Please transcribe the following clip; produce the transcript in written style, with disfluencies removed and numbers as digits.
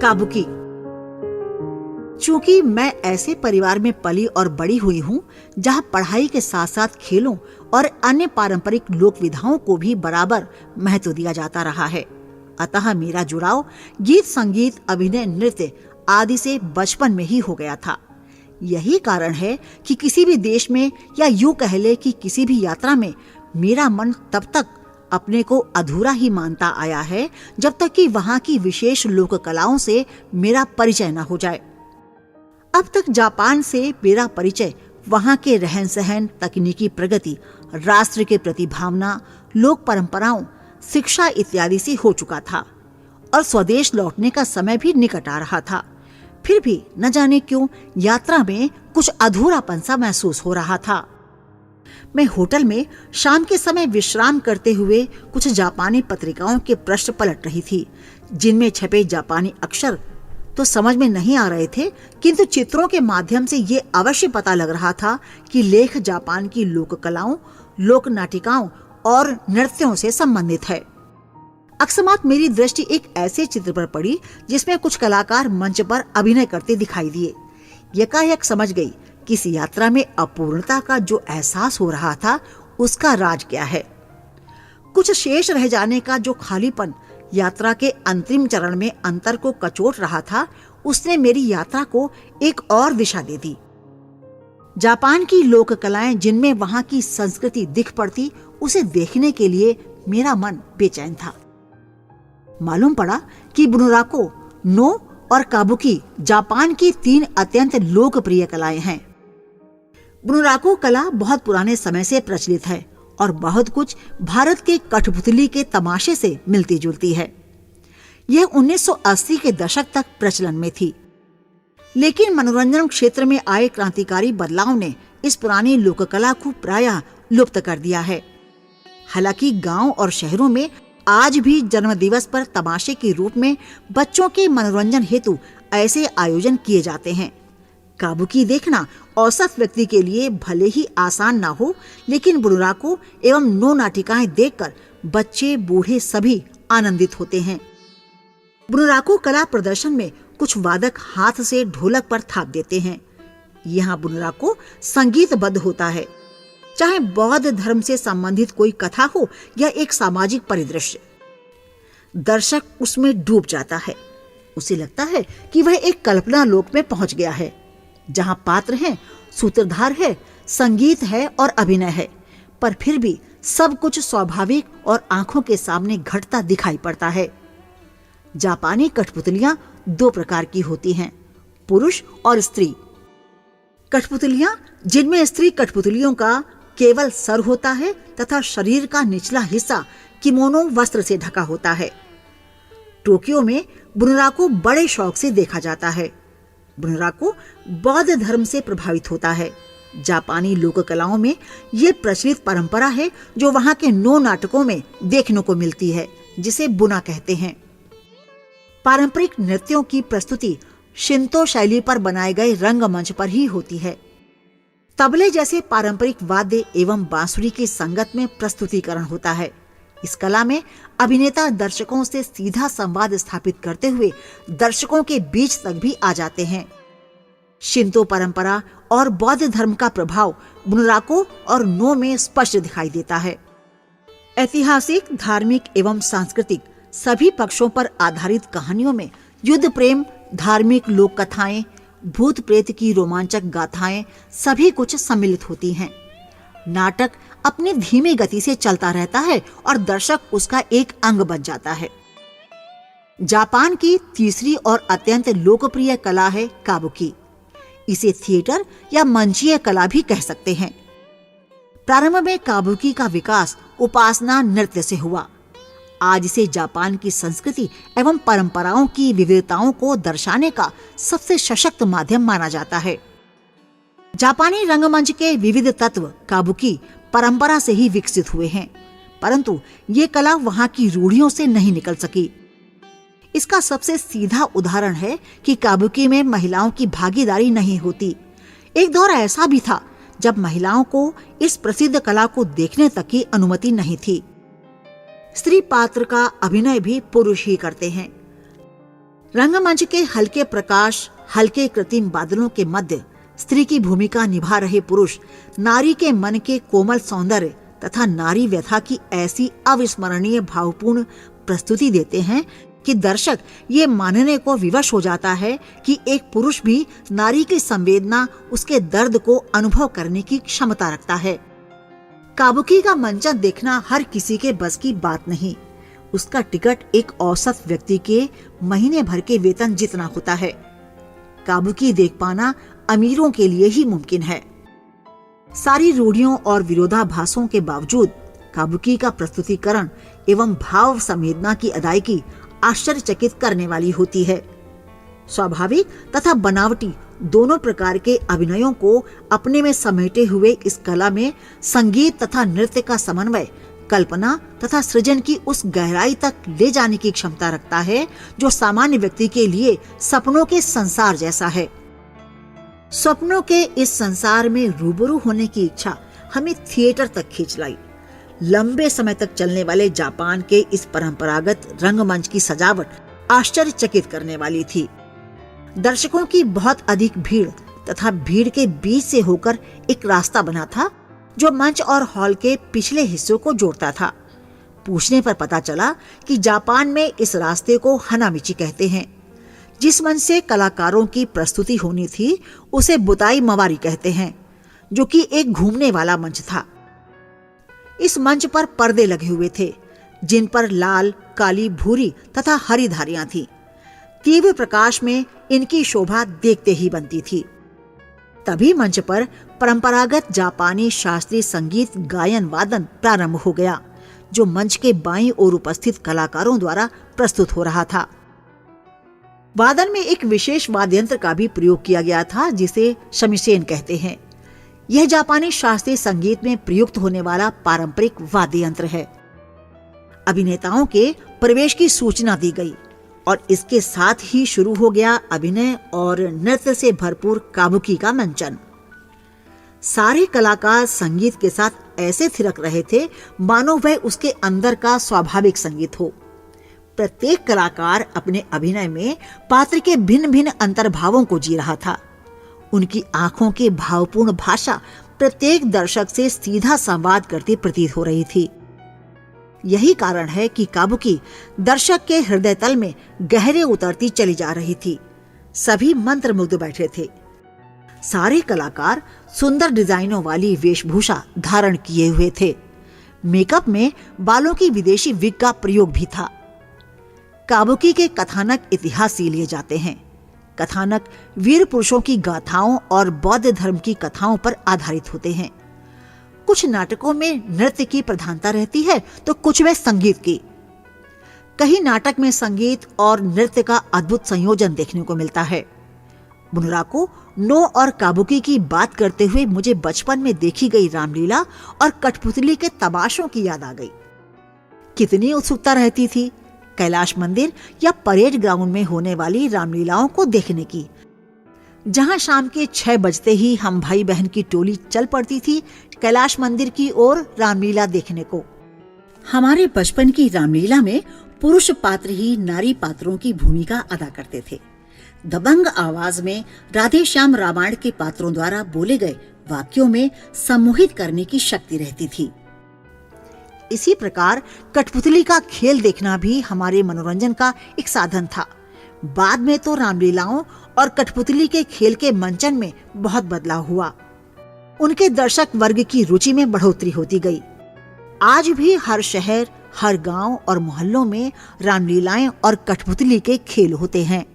Kabuki. चूंकि मैं ऐसे परिवार में पली और बड़ी हुई हूँ जहाँ पढ़ाई के साथ साथ खेलों और अन्य पारंपरिक लोक विधाओं को भी बराबर महत्व दिया जाता रहा है, अतः मेरा जुड़ाव गीत संगीत, अभिनय, नृत्य आदि से बचपन में ही हो गया था। यही कारण है कि किसी भी देश में या यूं कह ले कि किसी भी यात्रा में मेरा मन तब तक अपने को अधूरा ही मानता आया है जब तक कि वहाँ की विशेष लोक कलाओं से मेरा परिचय न हो जाए। अब तक जापान से मेरा परिचय वहाँ के रहन सहन, तकनीकी प्रगति, राष्ट्र के प्रति भावना, लोक परंपराओं, शिक्षा इत्यादि से हो चुका था और स्वदेश लौटने का समय भी निकट आ रहा था। फिर भी न जाने क्यों यात्रा में कुछ अधूरापन सा महसूस हो रहा था। मैं होटल में शाम के समय विश्राम करते हुए कुछ जापानी पत्रिकाओं के पृष्ठ पलट रही थी, जिनमें छपे जापानी अक्षर तो समझ में नहीं आ रहे थे, किंतु चित्रों के माध्यम से ये अवश्य पता लग रहा था कि लेख जापान की लोक कलाओं, लोक नाटिकाओं और नृत्यों से संबंधित है। अकस्मात मेरी दृष्टि एक ऐसे चित्र पर पड़ी जिसमें कुछ कलाकार मंच पर अभिनय करते दिखाई दिए। यकायक समझ गई कि इस यात्रा में अपूर्णता का जो एहसास हो रहा था उसका राज क्या है। कुछ शेष रह जाने का जो खालीपन यात्रा के अंतिम चरण में अंतर को कचोट रहा था, उसने मेरी यात्रा को एक और दिशा दे दी। जापान की लोक कलाएं जिनमें वहां की संस्कृति दिख पड़ती, उसे देखने के लिए मेरा मन बेचैन था। मालूम पड़ा कि बुनुराको, नो और काबुकी जापान की 3 अत्यंत लोकप्रिय कलाएं हैं। बुनुराको कला बहुत पुराने समय से प्रचलित है और बहुत कुछ भारत के कठपुतली के तमाशे से मिलती जुलती है। यह 1980 के दशक तक प्रचलन में थी, लेकिन मनोरंजन क्षेत्र में आए क्रांतिकारी बदलाव ने इस पुरानी लोककला को प्रायः लुप्त कर दिया है। हालांकि गांव और शहरों में आज भी जन्मदिवस पर तमाशे के रूप में बच्चों के मनोरंजन हेतु ऐसे आयोजन किए जाते हैं। काबुकी देखना औसत व्यक्ति के लिए भले ही आसान ना हो, लेकिन बुनुराको एवं नो नाटिकाएं देखकर बच्चे बूढ़े सभी आनंदित होते हैं। बुनुराको कला प्रदर्शन में कुछ वादक हाथ से ढोलक पर थाप देते हैं। यहाँ बुनुराको संगीतबद्ध होता है, चाहे बौद्ध धर्म से संबंधित कोई कथा हो या एक सामाजिक परिदृश्य। दर्शक उसमें डूब जाता है। उसे लगता है कि वह एक कल्पना लोक में पहुंच गया है, जहां पात्र हैं, सूत्रधार है, संगीत है और अभिनय है, पर फिर भी सब कुछ स्वाभाविक और आंखों के सामने घटता दिखाई पड़ता है। जापानी कठपुतलियां 2 प्रकार की होती हैं, पुरुष और स्त्री। कठपुतलियां जिनमें स्त्री कठपुतलियों का केवल सर होता है तथा शरीर का निचला हिस्सा किमोनो वस्त्र से ढका होता है। टोक्यो में बुनुराको बड़े शौक से देखा जाता है। बुनुराको बौद्ध धर्म से प्रभावित होता है। जापानी लोक कलाओं में ये प्रचलित परंपरा है जो वहां के नो नाटकों में देखने को मिलती है, जिसे बुना कहते हैं। पारंपरिक नृत्यों की प्रस्तुति शिंतो शैली पर बनाए गए रंगमंच पर ही होती है। तबले जैसे पारंपरिक वाद्य एवं बांसुरी की संगत में प्रस्तुतिकरण होता है। इस कला में अभिनेता दर्शकों से सीधा संवाद स्थापित करते हुए दर्शकों के बीच तक भी आ जाते हैं। शिंतो परंपरा और बौद्ध धर्म का प्रभाव बुनुराको और नो में स्पष्ट दिखाई देता है। ऐतिहासिक, धार्मिक एवं सांस्कृतिक सभी पक्षों पर आधारित कहानियों में युद्ध प्रेम, धार्मिक लोक कथाएं, भूत प्रेत की रोमांचक गाथाएं सभी कुछ सम्मिलित होती हैं। नाटक अपनी धीमी गति से चलता रहता है और दर्शक उसका एक अंग बन जाता है। जापान की तीसरी और अत्यंत लोकप्रिय कला है काबुकी। इसे थिएटर या मंचीय कला भी कह सकते हैं। प्रारंभ में काबुकी का विकास उपासना नृत्य से हुआ। आज इसे जापान की संस्कृति एवं परंपराओं की विविधताओं को दर्शाने का सबसे सशक्त माध्यम माना जाता है। जापानी रंगमंच के विविध तत्व काबुकी परंपरा से ही विकसित हुए हैं, परंतु ये कला वहां की रूढ़ियों से नहीं निकल सकी। इसका सबसे सीधा उदाहरण है कि काबुकी में महिलाओं की भागीदारी नहीं होती। एक दौर ऐसा भी था जब महिलाओं को इस प्रसिद्ध कला को देखने तक की अनुमति नहीं थी। स्त्री पात्र का अभिनय भी पुरुष ही करते हैं। रंगमंच के हल्के प्रकाश, हल्के कृत्रिम बादलों के मध्य स्त्री की भूमिका निभा रहे पुरुष नारी के मन के कोमल सौंदर्य तथा नारी व्यथा की ऐसी अविस्मरणीय भावपूर्ण प्रस्तुति देते हैं कि दर्शक ये मानने को विवश हो जाता है कि एक पुरुष भी नारी की संवेदना, उसके दर्द को अनुभव करने की क्षमता रखता है। काबुकी का मंचन देखना हर किसी के बस की बात नहीं। उसका टिकट एक औसत व्यक्ति के महीने भर के वेतन जितना होता है। काबुकी देख पाना अमीरों के लिए ही मुमकिन है। सारी रूढ़ियों और विरोधाभासों के बावजूद काबुकी का प्रस्तुतिकरण एवं भाव संवेदना की अदायगी आश्चर्यचकित करने वाली होती है। स्वाभाविक तथा बनावटी दोनों प्रकार के अभिनयों को अपने में समेटे हुए इस कला में संगीत तथा नृत्य का समन्वय कल्पना तथा सृजन की उस गहराई तक ले जाने की क्षमता रखता है जो सामान्य व्यक्ति के लिए सपनों के संसार जैसा है। स्वप्नों के इस संसार में रूबरू होने की इच्छा हमें थिएटर तक खींच लाई। लंबे समय तक चलने वाले जापान के इस परंपरागत रंगमंच की सजावट आश्चर्यचकित करने वाली थी। दर्शकों की बहुत अधिक भीड़ तथा भीड़ के बीच से होकर एक रास्ता बना था जो मंच और हॉल के पिछले हिस्सों को जोड़ता था। पूछने पर पता चला कि जापान में इस रास्ते को हनामिची कहते हैं। जिस मंच से कलाकारों की प्रस्तुति होनी थी उसे बुताई मवारी कहते हैं, जो कि एक घूमने वाला मंच था। इस मंच पर पर्दे लगे हुए थे जिन पर लाल, काली, भूरी तथा हरी धारियां थीं। तीव्र प्रकाश में इनकी शोभा देखते ही बनती थी। तभी मंच पर परंपरागत जापानी शास्त्रीय संगीत गायन वादन प्रारंभ हो गया, जो मंच के बाईं ओर उपस्थित कलाकारों द्वारा प्रस्तुत हो रहा था। वादन में एक विशेष वाद्ययंत्र का भी प्रयोग किया गया था जिसे शमीसेन कहते हैं। यह जापानी शास्त्रीय संगीत में प्रयुक्त होने वाला पारंपरिक वाद्य यंत्र है। अभिनेताओं के प्रवेश की सूचना दी गई और इसके साथ ही शुरू हो गया अभिनय और नृत्य से भरपूर काबुकी का मंचन। सारे कलाकार संगीत के साथ ऐसे थिरक रहे थे मानो वह उसके अंदर का स्वाभाविक संगीत हो। प्रत्येक कलाकार अपने अभिनय में पात्र के भिन्न भिन्न अंतर्भावों को जी रहा था। उनकी आंखों की भावपूर्ण भाषा प्रत्येक दर्शक से सीधा संवाद करती प्रतीत हो रही थी। यही कारण है कि काबुकी दर्शक के हृदय तल में गहरे उतरती चली जा रही थी। सभी मंत्रमुग्ध बैठे थे। सारे कलाकार सुंदर डिजाइनों वाली वेशभूषा धारण किए हुए थे। मेकअप में बालों की विदेशी विग का प्रयोग भी था। काबुकी के कथानक इतिहास लिए जाते हैं। कथानक वीर पुरुषों की गाथाओं और बौद्ध धर्म की कथाओं पर आधारित होते हैं। कुछ नाटकों में नृत्य की प्रधानता रहती है तो कुछ में संगीत की। कहीं नाटक में संगीत और नृत्य का अद्भुत संयोजन देखने को मिलता है। बुनराको, नो और काबुकी की बात करते हुए मुझे बचपन में देखी गई रामलीला और कठपुतली के तमाशों की याद आ गई। कितनी उत्सुकता रहती थी कैलाश मंदिर या परेड ग्राउंड में होने वाली रामलीलाओं को देखने की, जहां शाम के 6 बजते ही हम भाई बहन की टोली चल पड़ती थी कैलाश मंदिर की ओर रामलीला देखने को। हमारे बचपन की रामलीला में पुरुष पात्र ही नारी पात्रों की भूमिका अदा करते थे। दबंग आवाज में राधे श्याम रामायण के पात्रों द्वारा बोले गए वाक्यों में सम्मोहित करने की शक्ति रहती थी। इसी प्रकार कठपुतली का खेल देखना भी हमारे मनोरंजन का एक साधन था। बाद में तो रामलीलाओं और कठपुतली के खेल के मंचन में बहुत बदलाव हुआ। उनके दर्शक वर्ग की रुचि में बढ़ोतरी होती गई। आज भी हर शहर, हर गांव और मोहल्लों में रामलीलाएं और कठपुतली के खेल होते हैं।